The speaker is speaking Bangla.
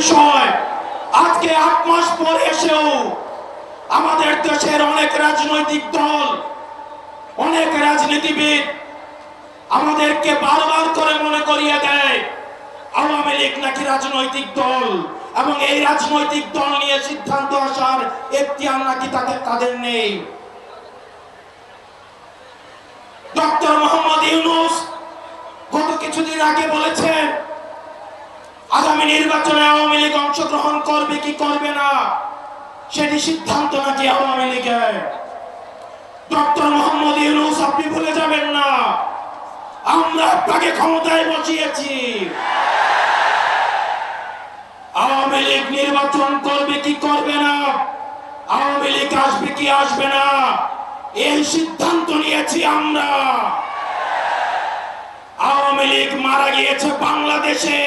বিষয়। আজকে 8 মাস পরে এসেও আমাদের দেশের অনেক রাজনৈতিক দল, অনেক রাজনীতিবিদ আমাদেরকে বারবার করে মনে করিয়ে দেয় আওয়ামী লীগ নাকি রাজনৈতিক দল, এবং এই রাজনৈতিক দল নিয়ে সিদ্ধান্ত আসার এখতিয়ার নাকি তাদের নেই। ডক্টর মোহাম্মদ ইউনূস গত কিছুদিন আগে বলেছেন আগামী নির্বাচনে আওয়ামী লীগ অংশগ্রহণ করবে কি করবে না সেটি সিদ্ধান্ত নাকি আওয়ামী লীগের। ডক্টর মোহাম্মদ ইউনূস, আপনি ভুলে যাবেন না আমরা আপনাকে ক্ষমতায় বসিয়েছি। আওয়ামী লীগ নির্বাচন করবে কি করবে না, আওয়ামী লীগ আসবে কি আসবে না, এই সিদ্ধান্ত নিয়েছি আমরা। আওয়ামী লীগ মারা গিয়েছে বাংলাদেশে,